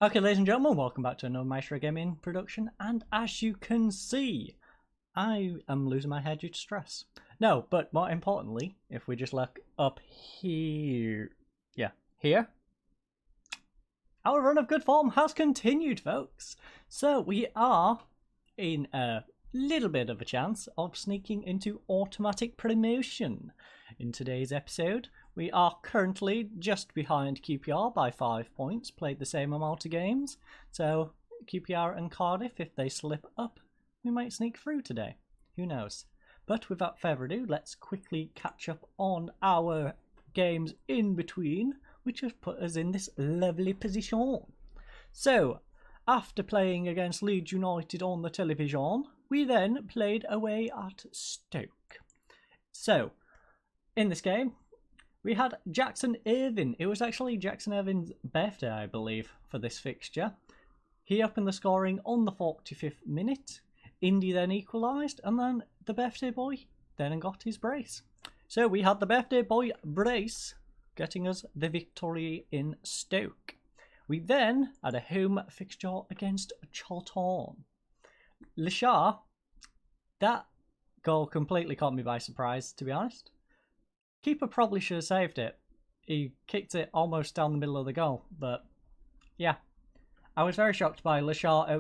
Okay, ladies and gentlemen, welcome back to another Maestro Gaming production, and as you can see, I am losing my head due to stress. No, but more importantly, if we just look up here, here, our run of good form has continued, folks. So we are in a little bit of a chance of sneaking into automatic promotion. In today's episode, we are currently just behind QPR by 5 points, played the same amount of games. So QPR and Cardiff, if they slip up, we might sneak through today. Who knows? But without further ado, let's quickly catch up on our games in between, which have put us in this lovely position. So, after playing against Leeds United on the television, we then played away at Stoke. So, in this game, we had Jackson Irvine. It was actually Jackson Irvine's birthday, I believe, for this fixture. He opened the scoring on the 45th minute. Indy then equalised, and then the birthday boy then got his brace. So we had the birthday boy brace getting us the victory in Stoke. We then had a home fixture against Charlton. Lashar, that goal completely caught me by surprise, to be honest. Keeper probably should have saved it. He kicked it almost down the middle of the goal, but yeah. I was very shocked by Lashar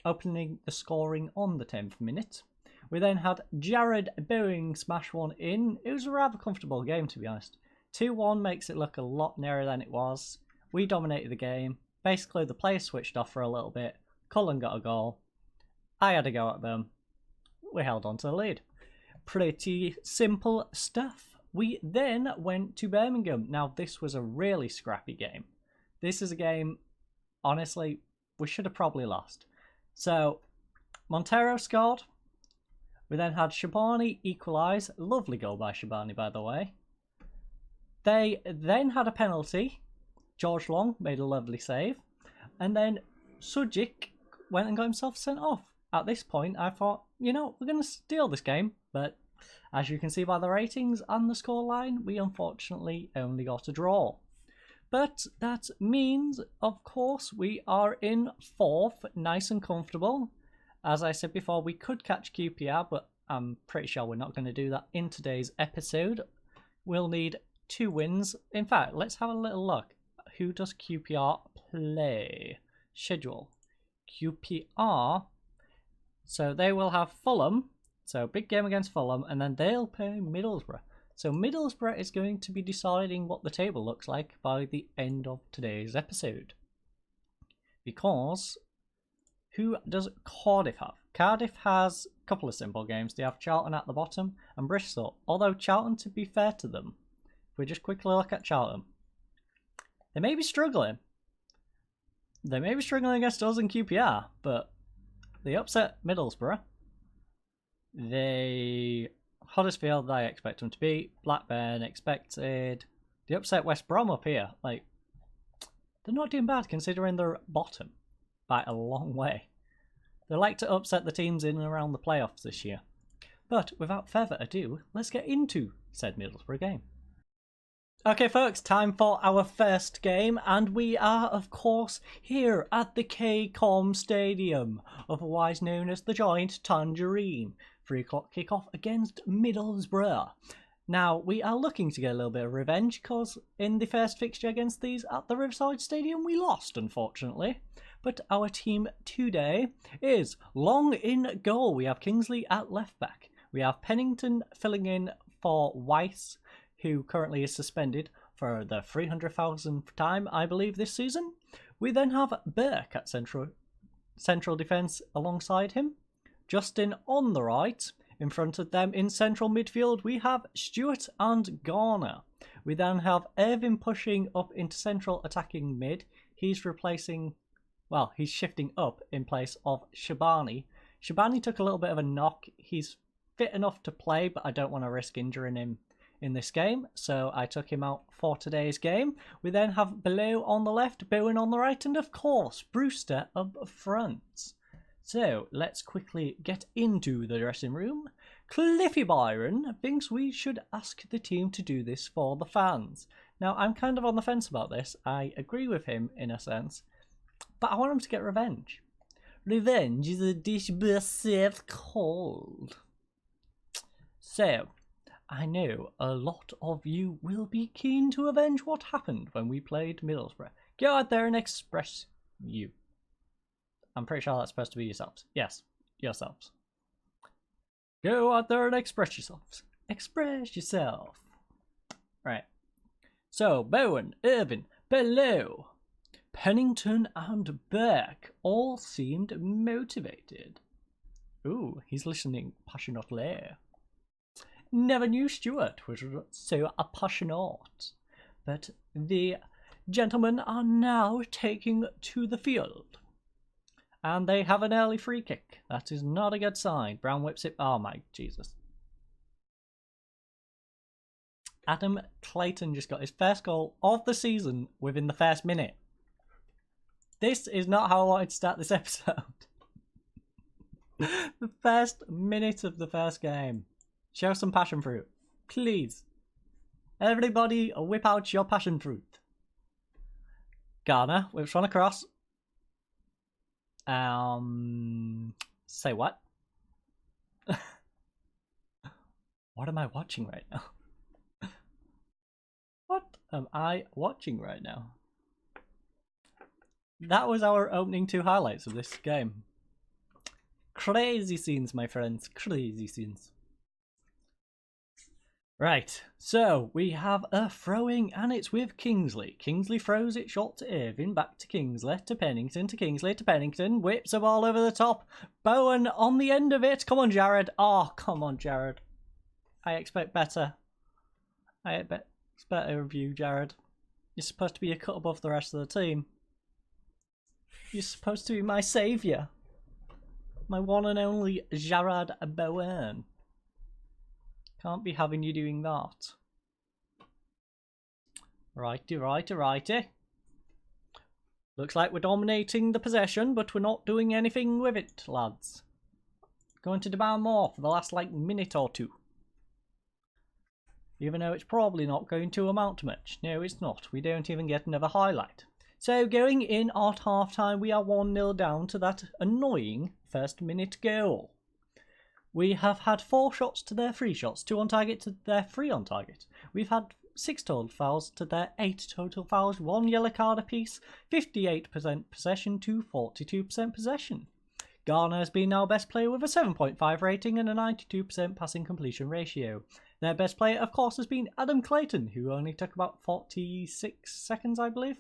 opening the scoring on the 10th minute. We then had Jared Boeing smash one in. It was a rather comfortable game, to be honest. 2-1 makes it look a lot nearer than it was. We dominated the game. Basically, the players switched off for a little bit. Cullen got a goal. I had a go at them. We held on to the lead. Pretty simple stuff. We then went to Birmingham. Now, this was a really scrappy game. This is a game, honestly, we should have probably lost. So, Montero scored. We then had Shabani equalise. Lovely goal by Shabani, by the way. They then had a penalty. George Long made a lovely save. And then Sujic went and got himself sent off. At this point, I thought, we're going to steal this game. But as you can see by the ratings and the scoreline, we unfortunately only got a draw. But that means, of course, we are in 4th, nice and comfortable. As I said before, we could catch QPR, but I'm pretty sure we're not going to do that in today's episode. We'll need 2 wins. In fact, let's have a little look. Who does QPR play? Schedule. QPR. So they will have Fulham. So big game against Fulham, and then they'll play Middlesbrough. So Middlesbrough is going to be deciding what the table looks like by the end of today's episode. Because who does Cardiff have? Cardiff has a couple of simple games. They have Charlton at the bottom and Bristol. Although Charlton, to be fair to them, if we just quickly look at Charlton, they may be struggling. They may be struggling against us and QPR, but they upset Middlesbrough. Huddersfield, I expect them to beat. Blackburn expected. They upset West Brom up here. They're not doing bad considering they're bottom by a long way. They like to upset the teams in and around the playoffs this year. But without further ado, let's get into said Middlesbrough game. Okay, folks, time for our first game, and we are, of course, here at the KCOM Stadium, otherwise known as the Giant Tangerine. 3 o'clock kickoff against Middlesbrough. Now, we are looking to get a little bit of revenge, because in the first fixture against these at the Riverside Stadium, we lost, unfortunately. But our team today is Long in goal. We have Kingsley at left back. We have Pennington filling in for Weiss, who currently is suspended for the 300,000th time, I believe, this season. We then have Burke at central defence alongside him. Justin on the right. In front of them in central midfield, we have Stewart and Garner. We then have Irvin pushing up into central attacking mid. He's shifting up in place of Shabani. Shabani took a little bit of a knock. He's fit enough to play, but I don't want to risk injuring him in this game, so I took him out for today's game. We then have Below on the left, Bowen on the right, and of course, Brewster up front. So, let's quickly get into the dressing room. Cliffy Byron thinks we should ask the team to do this for the fans. Now, I'm kind of on the fence about this. I agree with him in a sense, but I want him to get revenge. Revenge is a dish best served cold. So, I know a lot of you will be keen to avenge what happened when we played Middlesbrough. Go out there and express you. I'm pretty sure that's supposed to be yourselves. Yes, yourselves. Go out there and express yourselves. Express yourself. Right. So, Bowen, Irvin, Below, Pennington and Burke all seemed motivated. Ooh, he's listening passionately. Never knew Stuart was so passionate. But the gentlemen are now taking to the field. And they have an early free kick. That is not a good sign. Brown whips it. Oh my Jesus. Adam Clayton just got his first goal of the season within the first minute. This is not how I wanted to start this episode. The first minute of the first game. Show some passion fruit. Please. Everybody whip out your passion fruit. Garner whips one across. Say what? What am I watching right now? What am I watching right now? That was our opening 2 highlights of this game. Crazy scenes, my friends. Crazy scenes. Right, so we have a throwing and it's with Kingsley. Kingsley throws it short to Irvin, back to Kingsley, to Pennington, to Kingsley, to Pennington, whips a ball over the top. Bowen on the end of it. Come on, Jared. Oh, come on, Jared. I expect better. I expect better of you, Jared. You're supposed to be a cut above the rest of the team. You're supposed to be my saviour. My one and only Jared Bowen. Can't be having you doing that. Righty. Looks like we're dominating the possession, but we're not doing anything with it, lads. Going to demand more for the last, minute or two. Even though it's probably not going to amount to much. No, it's not. We don't even get another highlight. So, going in at half-time, we are 1-0 down to that annoying first-minute goal. We have had 4 shots to their 3 shots, 2 on target to their 3 on target. We've had 6 total fouls to their 8 total fouls, 1 yellow card apiece, 58% possession to 42% possession. Garner has been our best player with a 7.5 rating and a 92% passing completion ratio. Their best player, of course, has been Adam Clayton, who only took about 46 seconds, I believe,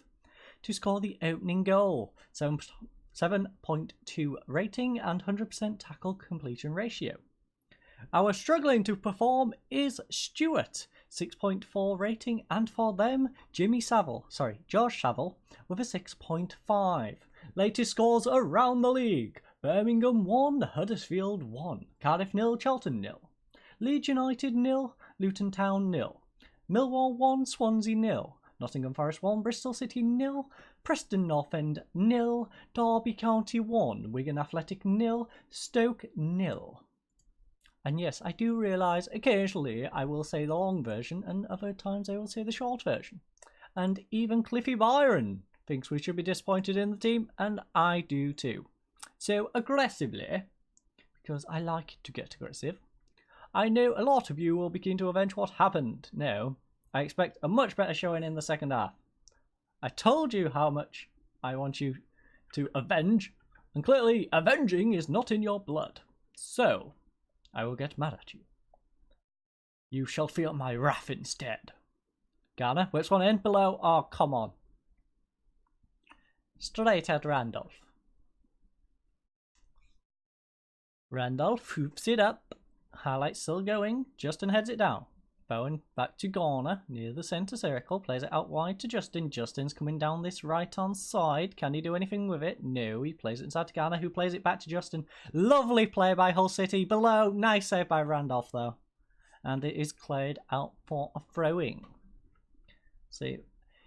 to score the opening goal. 7.2 rating and 100% tackle completion ratio. Our struggling to perform is Stuart, 6.4 rating, and for them, George Saville, with a 6.5. Latest scores around the league: Birmingham 1, Huddersfield 1, Cardiff 0, Charlton 0, Leeds United 0, Luton Town 0, Millwall 1, Swansea 0, Nottingham Forest 1, Bristol City 0, Preston North End 0, Derby County 1, Wigan Athletic 0, Stoke 0. And yes, I do realise occasionally I will say the long version and other times I will say the short version. And even Cliffy Byron thinks we should be disappointed in the team, and I do too. So aggressively, because I like to get aggressive, I know a lot of you will be keen to avenge what happened. No, I expect a much better showing in the second half. I told you how much I want you to avenge, and clearly avenging is not in your blood. So, I will get mad at you. You shall feel my wrath instead. Garner whips one in below. Oh, come on. Straight at Randolph. Randolph hoops it up. Highlight still going. Justin heads it down. Bowen back to Garner near the centre circle. Plays it out wide to Justin. Justin's coming down this right-hand side. Can he do anything with it? No, he plays it inside to Garner, who plays it back to Justin. Lovely play by Hull City. Below. Nice save by Randolph, though. And it is cleared out for a throw-in. See,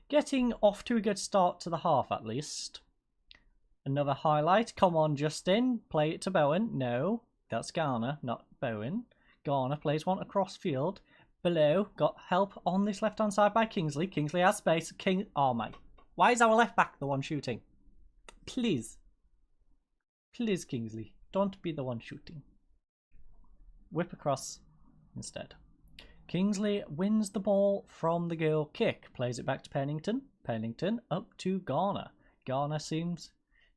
getting off to a good start to the half, at least. Another highlight. Come on, Justin. Play it to Bowen. No, that's Garner, not Bowen. Garner plays one across field. below. Got help on this left-hand side by Kingsley. Kingsley has space. Oh my. Why is our left back the one shooting? Please. Please, Kingsley. Don't be the one shooting. Whip across instead. Kingsley wins the ball from the goal kick. Plays it back to Pennington. Pennington up to Garner. Garner seems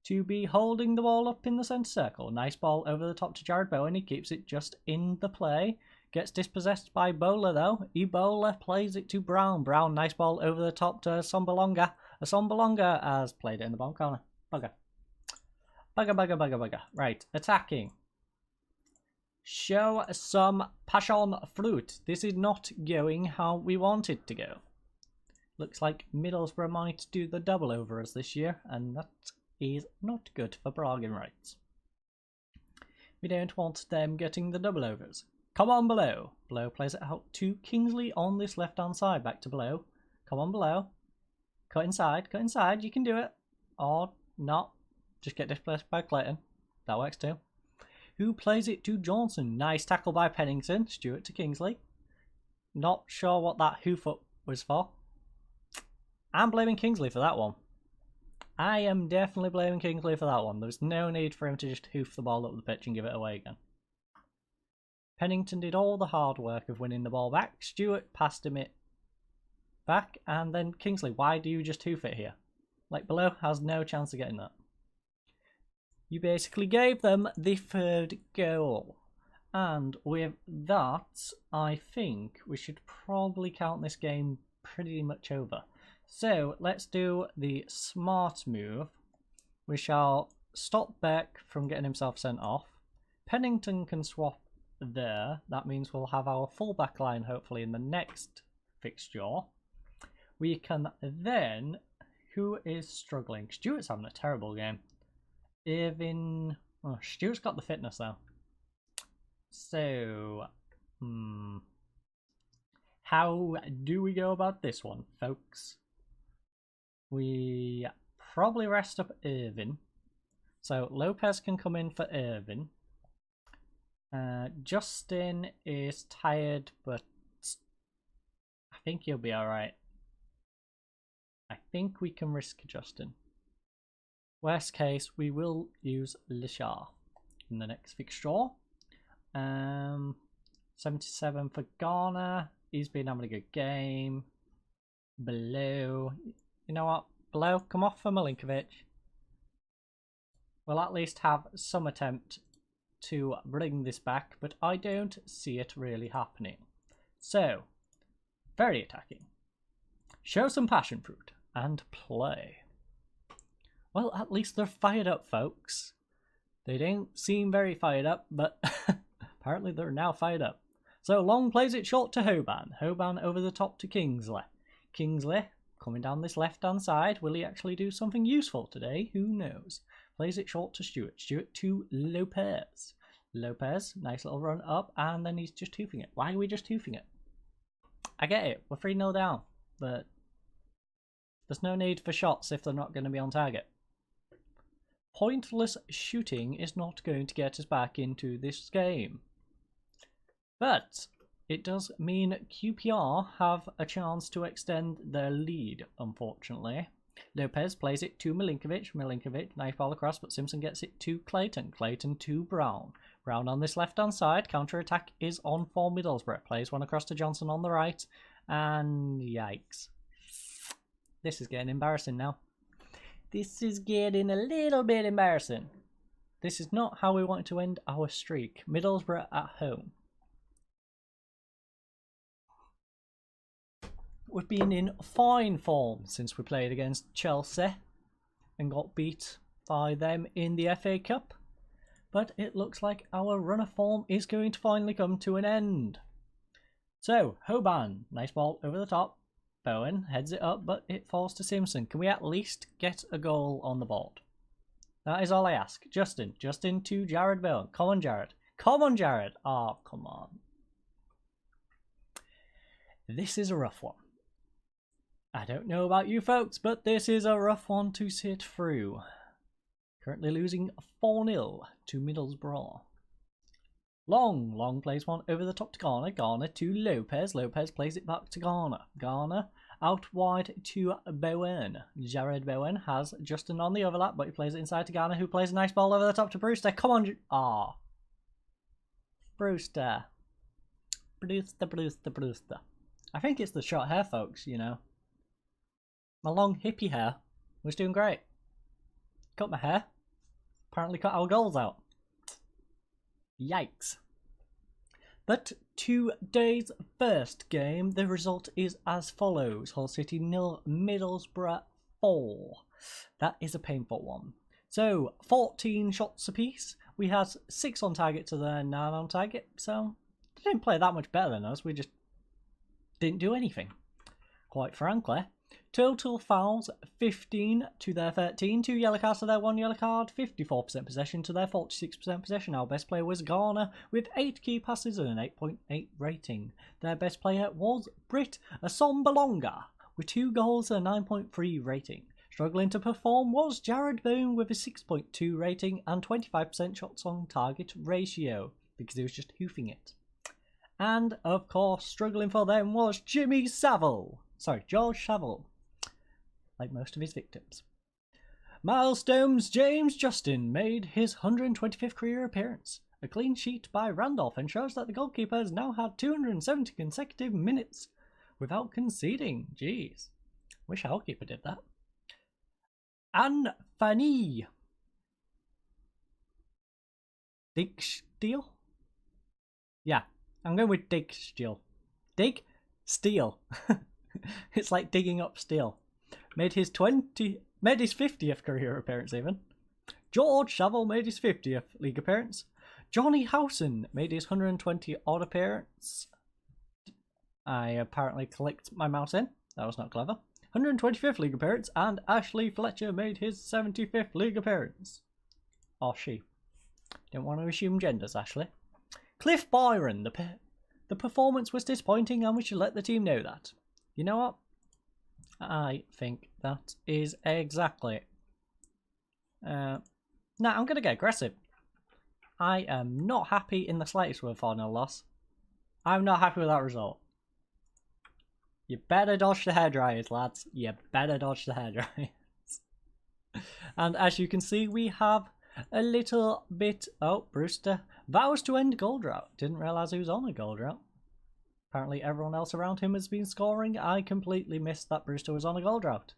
to be holding the ball up in the centre circle. Nice ball over the top to Jared Bowen. He keeps it just in the play. Gets dispossessed by Bowler though. Ebola plays it to Brown. Brown, nice ball over the top to Sombalonga. Sombalonga has played it in the bottom corner. Bugger. Bugger. Right, attacking. Show some passion fruit. This is not going how we want it to go. Looks like Middlesbrough might do the double over us this year, and that is not good for bragging rights. We don't want them getting the double overs. Come on, Below. Below plays it out to Kingsley on this left-hand side. Back to Below. Come on, Below. Cut inside. Cut inside. You can do it. Or not. Just get displaced by Clayton. That works too. Who plays it to Johnson? Nice tackle by Pennington. Stewart to Kingsley. Not sure what that hoof-up was for. I'm blaming Kingsley for that one. I am definitely blaming Kingsley for that one. There was no need for him to just hoof the ball up the pitch and give it away again. Pennington did all the hard work of winning the ball back. Stewart passed him it back, and then Kingsley, why do you just hoof it here? Like, Below has no chance of getting that. You basically gave them the third goal. And with that, I think we should probably count this game pretty much over. So let's do the smart move. We shall stop Beck from getting himself sent off. Pennington can swap there. That means we'll have our full back line hopefully in the next fixture. We can then... Who is struggling? Stewart's having a terrible game. Irvin... Oh, Stewart's got the fitness though. So... How do we go about this one, folks? We probably rest up Irvin. So Lopez can come in for Irvin. Justin is tired, but I think he'll be alright. I think we can risk Justin. Worst case, we will use Lishar in the next fixture. 77 for Garner. He's been having a good game. Below. You know what? Below, come off for Milinkovic. We'll at least have some attempt to bring this back, but I don't see it really happening. So, very attacking. Show some passion fruit and play. Well, at least they're fired up, folks. They don't seem very fired up, but apparently they're now fired up. So Long plays it short to Hoban. Hoban over the top to Kingsley. Kingsley coming down this left-hand side. Will he actually do something useful today? Who knows? Plays it short to Stewart. Stewart to Lopez. Lopez, nice little run up, and then he's just hoofing it. Why are we just hoofing it? I get it. We're 3-0 down, but there's no need for shots if they're not going to be on target. Pointless shooting is not going to get us back into this game. But it does mean QPR have a chance to extend their lead, unfortunately. Lopez plays it to Milinkovic. Milinkovic, nice ball across, but Simpson gets it to Clayton. Clayton to Brown. Brown on this left-hand side. Counter-attack is on for Middlesbrough. Plays one across to Johnson on the right. And yikes. This is getting embarrassing now. This is getting a little bit embarrassing. This is not how we wanted to end our streak. Middlesbrough at home. We've been in fine form since we played against Chelsea and got beat by them in the FA Cup. But it looks like our run of form is going to finally come to an end. So, Hoban, nice ball over the top. Bowen heads it up, but it falls to Simpson. Can we at least get a goal on the board? That is all I ask. Justin to Jared Bowen. Come on, Jared. Come on, Jared. Oh, come on. This is a rough one. I don't know about you folks, but this is a rough one to sit through. Currently losing 4-0 to Middlesbrough. Long plays one over the top to Garner. Garner to Lopez. Lopez plays it back to Garner. Garner out wide to Bowen. Jared Bowen has Justin on the overlap, but he plays it inside to Garner, who plays a nice ball over the top to Brewster. Come on. Brewster. Brewster. I think it's the short hair, folks, you know. My long hippie hair was doing great. Cut my hair. Apparently cut our goals out. Yikes. But today's first game, the result is as follows. Hull City 0, Middlesbrough 4. That is a painful one. So, 14 shots apiece. We had 6 on target to their 9 on target. So, they didn't play that much better than us. We just didn't do anything. Quite frankly. Total fouls, 15 to their 13. 2 yellow cards to their 1 yellow card. 54% possession to their 46% possession. Our best player was Garner with 8 key passes and an 8.8 rating. Their best player was Britt Assombalonga with 2 goals and a 9.3 rating. Struggling to perform was Jared Boone with a 6.2 rating and 25% shots on target ratio because he was just hoofing it. And of course, struggling for them was George Saville. Like most of his victims. Milestones, James Justin made his 125th career appearance. A clean sheet by Randolph ensures that the goalkeeper has now had 270 consecutive minutes without conceding. Jeez. Wish our keeper did that. Anthony Digsteel? Yeah, I'm going with Digsteel. Dig? Steel. It's like digging up steel. Made his 50th career appearance even. George Saville made his 50th league appearance. Johnny Howson made his 120 odd appearance. I apparently clicked my mouse in. That was not clever. 125th league appearance, and Ashley Fletcher made his 75th league appearance. Or she. Don't want to assume genders, Ashley. Cliff Byron. The performance was disappointing and we should let the team know that. You know what? I think that is exactly. Now I'm going to get aggressive. I am not happy in the slightest with a 4-0 loss. I'm not happy with that result. You better dodge the hairdryers, lads. You better dodge the hairdryers. And as you can see, we have a little bit... Oh, Brewster vows to end goal drought. Didn't realise he was on a goal drought. Apparently everyone else around him has been scoring. I completely missed that Brewster was on a goal drought.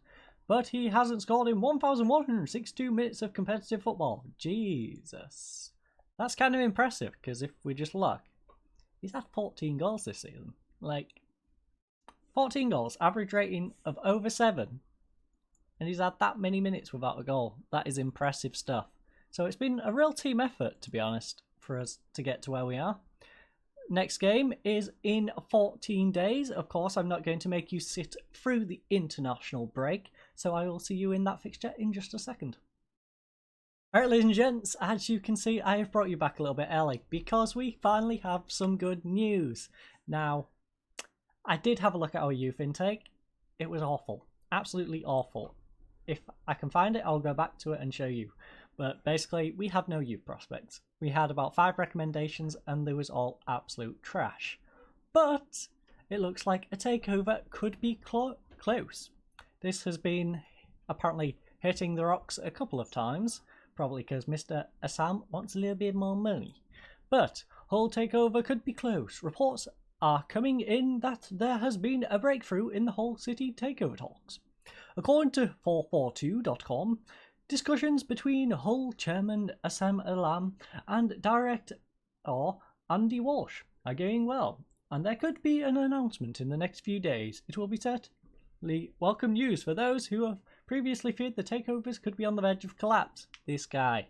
But he hasn't scored in 1,162 minutes of competitive football. Jesus. That's kind of impressive, because if we just look, he's had 14 goals this season. Like, 14 goals, average rating of over 7. And he's had that many minutes without a goal. That is impressive stuff. So it's been a real team effort, to be honest, for us to get to where we are. Next game is in 14 days. Of course, I'm not going to make you sit through the international break, so I will see you in that fixture in just a second. Alright, ladies and gents, as you can see, I have brought you back a little bit early because we finally have some good news. Now, I did have a look at our youth intake. It was awful. Absolutely awful. If I can find it, I'll go back to it and show you. But basically, we had no youth prospects. We had about 5 recommendations and they was all absolute trash. But it looks like a takeover could be close. This has been apparently hitting the rocks a couple of times, probably because Mr. Assam wants a little bit more money. But Hull takeover could be close. Reports are coming in that there has been a breakthrough in the Hull City takeover talks. According to 442.com, discussions between Hull chairman Assam Alam and director Andy Walsh are going well, and there could be an announcement in the next few days. It will be certainly welcome news for those who have previously feared the takeovers could be on the verge of collapse. This guy.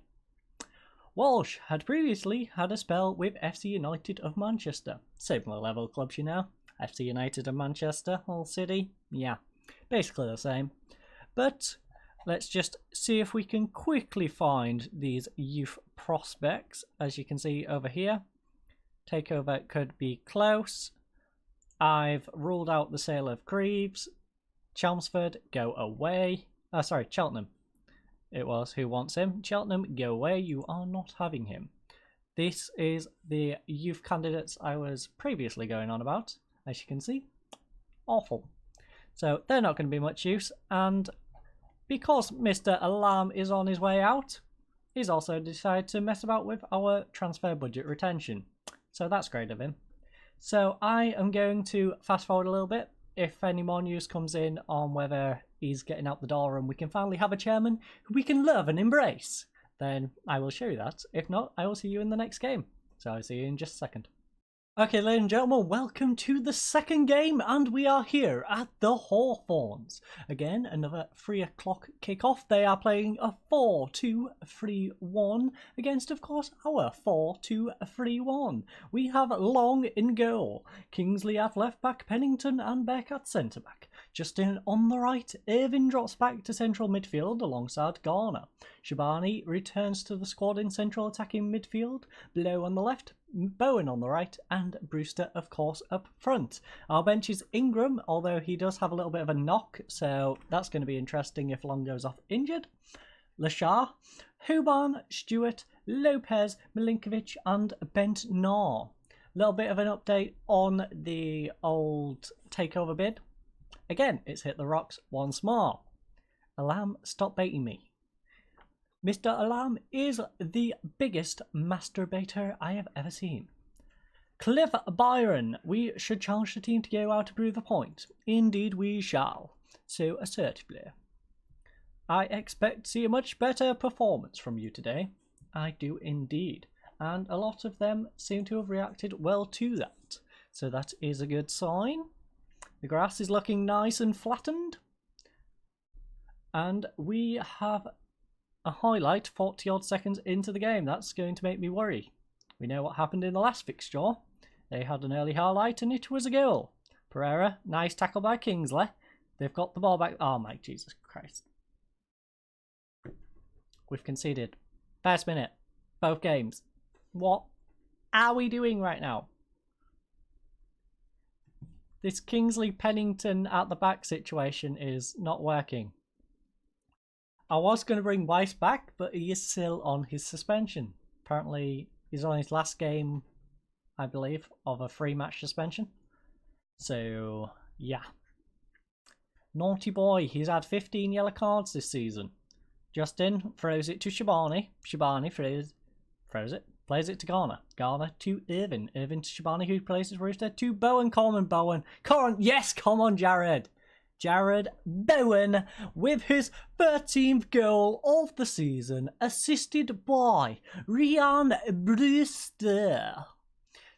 Walsh had previously had a spell with FC United of Manchester. Similar level clubs, you know. FC United of Manchester, Hull City. Yeah, basically the same. But let's just see if we can quickly find these youth prospects. As you can see over here, takeover could be close. I've ruled out the sale of Greaves. Chelmsford, go away. Oh, sorry, Cheltenham. It was who wants him. Cheltenham, go away. You are not having him. This is the youth candidates I was previously going on about. As you can see, awful. So they're not going to be much use, and because Mr. Alarm is on his way out, he's also decided to mess about with our transfer budget retention. So that's great of him. So I am going to fast forward a little bit. If any more news comes in on whether he's getting out the door and we can finally have a chairman who we can love and embrace, then I will show you that. If not, I will see you in the next game. So I'll see you in just a second. Okay, ladies and gentlemen, welcome to the second game, and we are here at the Hawthorns. Again, another 3 o'clock kickoff. They are playing a 4-2-3-1 against, of course, our 4-2-3-1. We have Long in goal, Kingsley at left back, Pennington and Beck at centre back. Justin on the right, Irvin drops back to central midfield alongside Garner. Shabani returns to the squad in central attacking midfield, Blow on the left, Bowen on the right, and Brewster, of course, up front. Our bench is Ingram, although he does have a little bit of a knock, so that's going to be interesting if Long goes off injured. Lashar, Huban, Stewart, Lopez, Milinkovic, and Bentnar. A little bit of an update on the old takeover bid. Again, it's hit the rocks once more. Alarm, stop baiting me. Mr. Alarm is the biggest masturbator I have ever seen. Cliff Byron, we should challenge the team to go out to prove a point. Indeed we shall. So assertively. I expect to see a much better performance from you today. I do indeed. And a lot of them seem to have reacted well to that. So that is a good sign. The grass is looking nice and flattened. And we have a highlight 40 odd seconds into the game. That's going to make me worry. We know what happened in the last fixture. They had an early highlight and it was a goal. Pereira, nice tackle by Kingsley. They've got the ball back. Oh my Jesus Christ. We've conceded. First minute. Both games. What are we doing right now? This Kingsley Pennington at the back situation is not working. I was going to bring Weiss back, but he is still on his suspension. Apparently, he's on his last game, I believe, of a 3-match suspension. So, yeah. Naughty boy, he's had 15 yellow cards this season. Justin throws it to Shabani. Shabani throws it. Plays it to Garner. Garner to Irvin. Irvin to Shabani, who plays it Rooster to Bowen. Coleman, Bowen. Yes, come on, Jared. Jared Bowen with his 13th goal of the season, assisted by Ryan Brewster.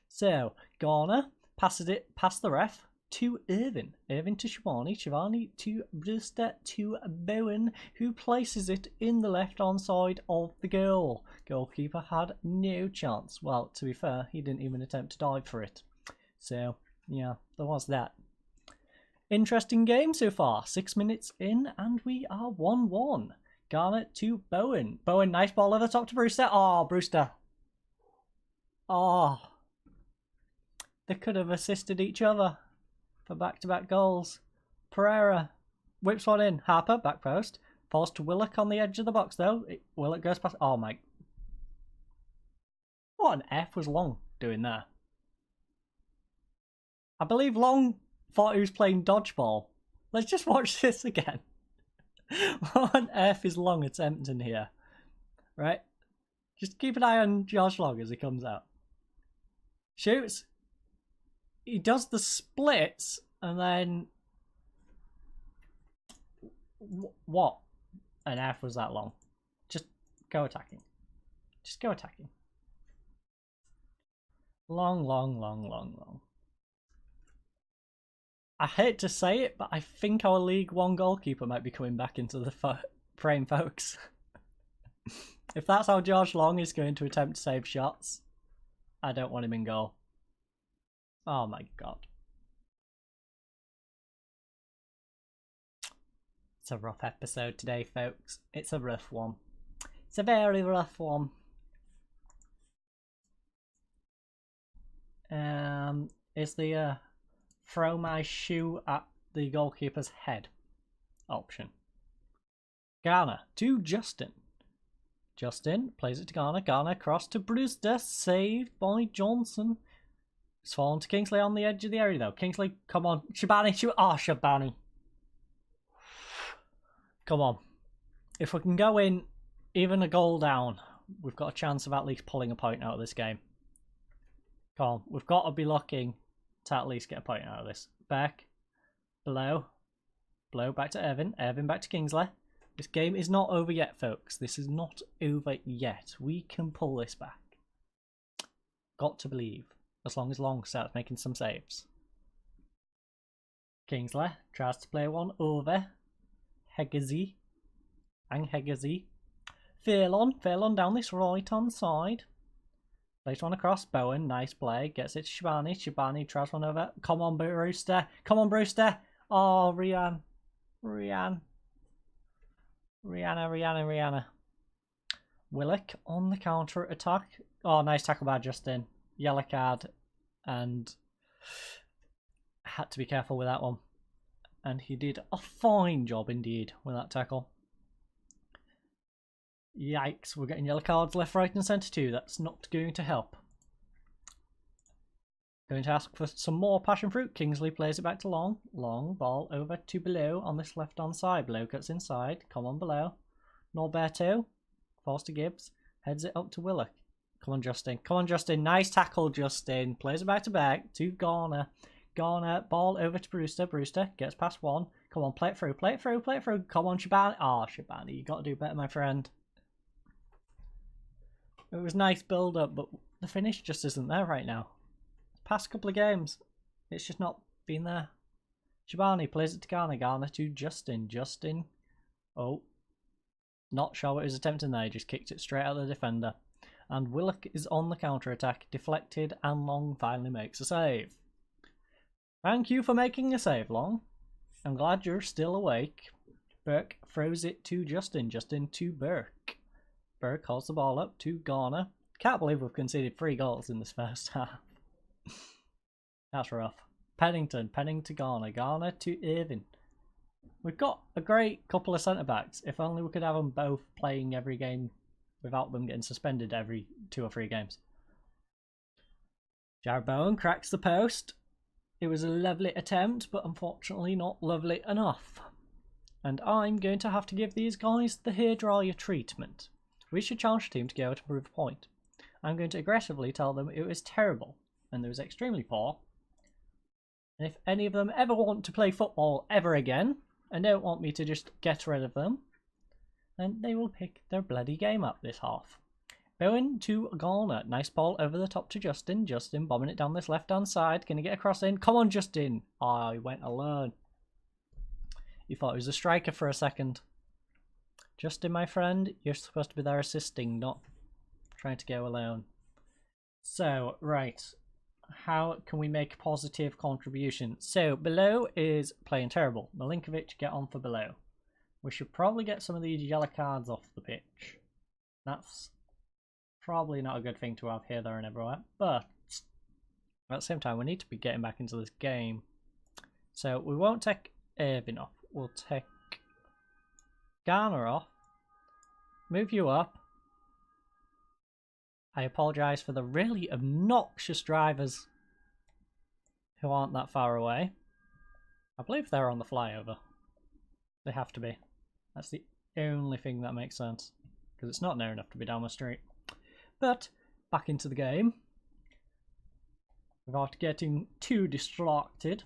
So, Garner passes it past the ref to Irvin. Irvin to Shabani. Shabani to Brewster to Bowen, who places it in the left-hand side of the goal. Goalkeeper had no chance. Well, to be fair, he didn't even attempt to dive for it. So, yeah, there was that. Interesting game so far. 6 minutes in and we are 1-1. Garner to Bowen. Bowen, nice ball over the top to Brewster. Oh, Brewster. Oh. They could have assisted each other for back-to-back goals. Pereira whips one in. Harper, back post. Falls to Willock on the edge of the box though. Willock goes past. Oh my. What on F was Long doing there? I believe Long thought he was playing dodgeball. Let's just watch this again. What on earth is Long attempting here? Right? Just keep an eye on Josh Long as he comes out. Shoots. He does the splits and then... What on earth was that Long? Just go attacking. Just go attacking. Long. I hate to say it, but I think our League One goalkeeper might be coming back into the frame, folks. If that's how George Long is going to attempt to save shots, I don't want him in goal. Oh my God. It's a rough episode today, folks. It's a rough one. It's a very rough one. Is the throw my shoe at the goalkeeper's head option. Garner to Justin. Justin plays it to Garner. Garner cross to Brewster. Saved by Johnson. It's fallen to Kingsley on the edge of the area though. Kingsley, come on. Shabani, shoot. Oh, Shabani. Come on. If we can go in even a goal down, we've got a chance of at least pulling a point out of this game. Come on. We've got to be looking to at least get a point out of this. Back. Below. Below. Back to Evan. Evan back to Kingsley. This game is not over yet, folks. This is not over yet. We can pull this back. Got to believe. As long as Long starts making some saves. Kingsley tries to play one over. Hegazy. And Hegazy. Fairlawn down this right hand side. Plays one across. Bowen. Nice play. Gets it to Shabani. Shabani tries one over. Come on, Brewster. Come on, Brewster. Oh, Rihanna. Willock on the counter attack. Oh, nice tackle by Justin. Yellow card. And had to be careful with that one. And he did a fine job indeed with that tackle. Yikes, we're getting yellow cards left, right and centre too. That's not going to help. Going to ask for some more passion fruit. Kingsley plays it back to Long. Long ball over to Below on this left hand side. Below cuts inside. Come on, Below. Norberto. Falls to Gibbs. Heads it up to Willock. Come on, Justin. Come on, Justin. Nice tackle, Justin. Plays it back to back to Garner. Garner. Ball over to Brewster. Brewster gets past one. Come on, play it through. Play it through. Play it through. Come on, Shabani. Oh, Shabani. You got to do better, my friend. It was nice build up, but the finish just isn't there right now. Past couple of games, it's just not been there. Shabani plays it to Garner. Garner to Justin. Justin. Oh. Not sure what he was attempting there. He just kicked it straight out of the defender. And Willock is on the counter attack. Deflected, and Long finally makes a save. Thank you for making a save, Long. I'm glad you're still awake. Burke throws it to Justin. Justin to Burke. Burke holds the ball up to Garner. Can't believe we've conceded 3 goals in this first half. That's rough. Pennington to Garner. Garner to Irvin. We've got a great couple of centre-backs. If only we could have them both playing every game without them getting suspended every 2 or 3 games. Jared Bowen cracks the post. It was a lovely attempt, but unfortunately not lovely enough. And I'm going to have to give these guys the hairdryer treatment. We should challenge the team to go out and prove a point. I'm going to aggressively tell them it was terrible and it was extremely poor. And if any of them ever want to play football ever again and don't want me to just get rid of them, then they will pick their bloody game up this half. Bowen to Garner. Nice ball over the top to Justin. Justin bombing it down this left-hand side. Going to get a cross in. Come on, Justin. Oh, he went alone. You thought he was a striker for a second. Justin, my friend, you're supposed to be there assisting, not trying to go alone. So, right. How can we make a positive contribution? So, Below is playing terrible. Milinkovic, get on for Below. We should probably get some of these yellow cards off the pitch. That's probably not a good thing to have here, there and everywhere. But, at the same time, we need to be getting back into this game. So, we won't take Irvin off. We'll take Garner off. Move you up. I apologise for the really obnoxious drivers who aren't that far away. I believe they're on the flyover. They have to be. That's the only thing that makes sense. Because it's not near enough to be down the street. But, back into the game. Without getting too distracted.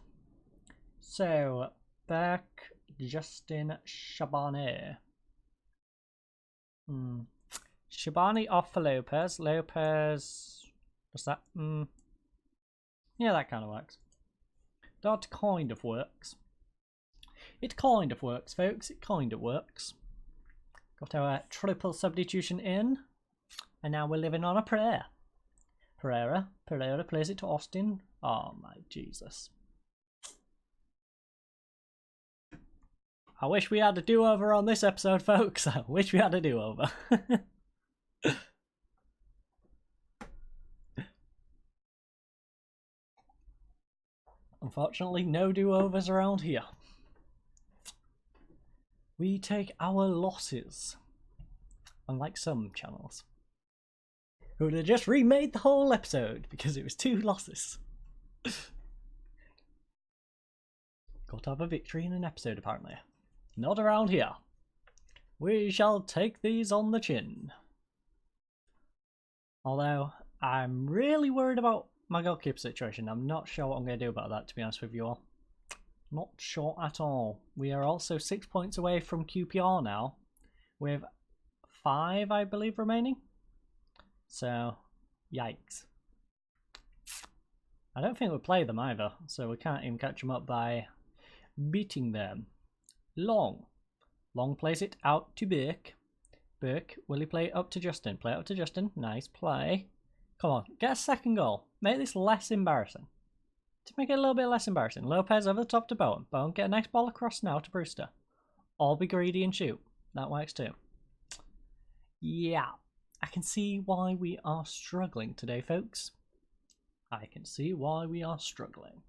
So, back Justin Shabani. Shabani off for Lopez. Lopez... What's that? Yeah, that kind of works. That kind of works. It kind of works, folks. It kind of works. Got our triple substitution in. And now we're living on a prayer. Pereira plays it to Austin. Oh my Jesus. I wish we had a do-over on this episode, folks. I wish we had a do-over. Unfortunately, no do-overs around here. We take our losses. unlike some channels who would have just remade the whole episode because it was 2 losses. Got to have a victory in an episode, apparently. Not around here. We shall take these on the chin. Although, I'm really worried about my goalkeeper situation. I'm not sure what I'm going to do about that, to be honest with you all. Not sure at all. We are also 6 points away from QPR now, with 5, I believe, remaining. So, yikes. I don't think we'll play them either, so we can't even catch them up by beating them. Long plays it out to Burke. Burke, will he play it up to Justin? Play it up to Justin. Nice play. Come on, get a second goal. Make this less embarrassing. To make it a little bit less embarrassing. Lopez over the top to Bowen. Bowen, get a nice ball across now to Brewster. All be greedy and shoot. That works too. Yeah, I can see why we are struggling today, folks. I can see why we are struggling.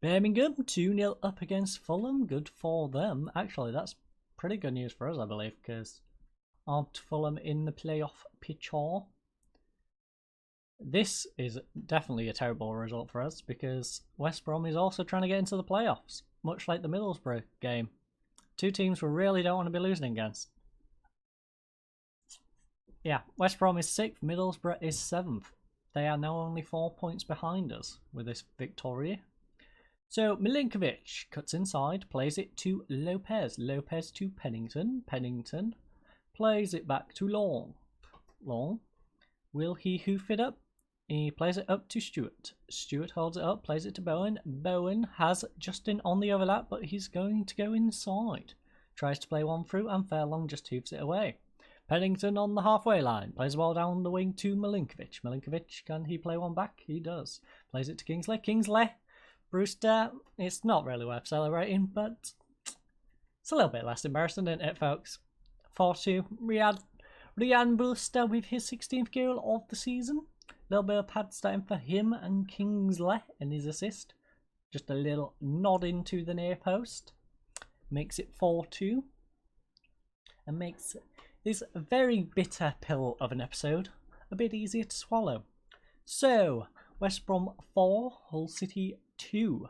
Birmingham 2-0 up against Fulham. Good for them. Actually, that's pretty good news for us, I believe, because aren't Fulham in the playoff picture? This is definitely a terrible result for us because West Brom is also trying to get into the playoffs, much like the Middlesbrough game. 2 teams we really don't want to be losing against. Yeah, West Brom is 6th, Middlesbrough is 7th. They are now only 4 points behind us with this victory. So Milinkovic cuts inside, plays it to Lopez. Lopez to Pennington. Pennington plays it back to Long. Long. Will he hoof it up? He plays it up to Stewart. Stewart holds it up, plays it to Bowen. Bowen has Justin on the overlap, but he's going to go inside. Tries to play one through, and Fairlong just hoofs it away. Pennington on the halfway line. Plays the ball down the wing to Milinkovic. Milinkovic, can he play one back? He does. Plays it to Kingsley. Kingsley. Brewster. It's not really worth celebrating, but it's a little bit less embarrassing, isn't it, folks? 4-2. Ryan Brewster with his 16th goal of the season. A little bit of pad starting for him and Kingsley in his assist. Just a little nod into the near post. Makes it 4-2. And makes this very bitter pill of an episode a bit easier to swallow. So, West Brom 4, Hull City 2.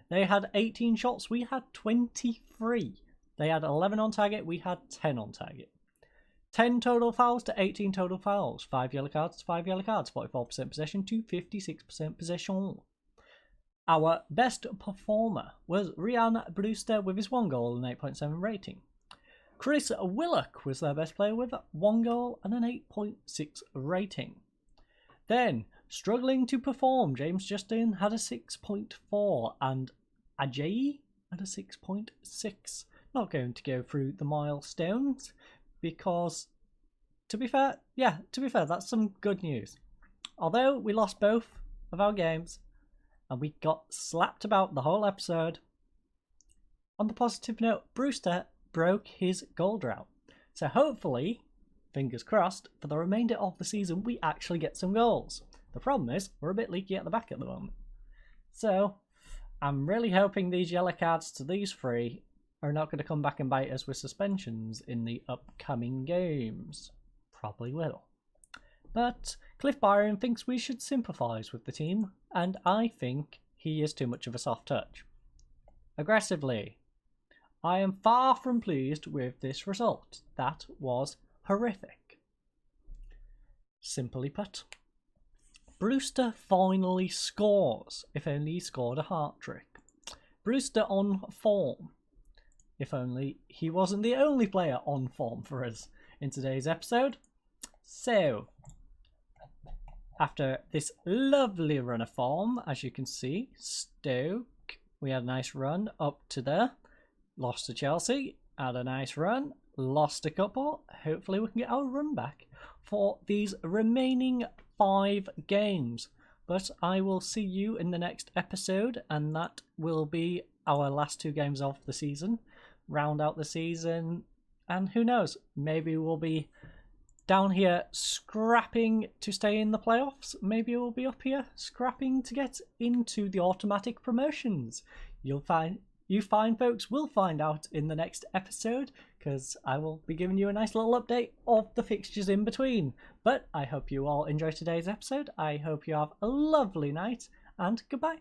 They had 18 shots, we had 23. They had 11 on target, we had 10 on target. 10 total fouls to 18 total fouls. 5 yellow cards to 5 yellow cards. 44% possession to 56% possession. Our best performer was Ryan Brewster with his 1 goal and 8.7 rating. Chris Willock was their best player with 1 goal and an 8.6 rating. Then, struggling to perform, James Justin had a 6.4 and Ajayi had a 6.6. Not going to go through the milestones because, to be fair, that's some good news. Although we lost both of our games and we got slapped about the whole episode, on the positive note, Brewster broke his goal drought. So hopefully, fingers crossed, for the remainder of the season we actually get some goals. The problem is, we're a bit leaky at the back at the moment. So, I'm really hoping these yellow cards to these 3 are not going to come back and bite us with suspensions in the upcoming games. Probably will. But Cliff Byron thinks we should sympathise with the team, and I think he is too much of a soft touch. Aggressively. I am far from pleased with this result. That was horrific. Simply put, Brewster finally scores, if only he scored a hat-trick. Brewster on form. If only he wasn't the only player on form for us in today's episode. So, after this lovely run of form, as you can see, Stoke, we had a nice run up to there. Lost to Chelsea, had a nice run, lost a couple. Hopefully we can get our run back for these remaining 5 games. But I will see you in the next episode, and that will be our last 2 games of the season. Round out the season, and who knows, maybe we'll be down here scrapping to stay in the playoffs. Maybe we'll be up here scrapping to get into the automatic promotions. You'll find you fine folks will find out in the next episode, because I will be giving you a nice little update of the fixtures in between. But I hope you all enjoy today's episode. I hope you have a lovely night, and goodbye.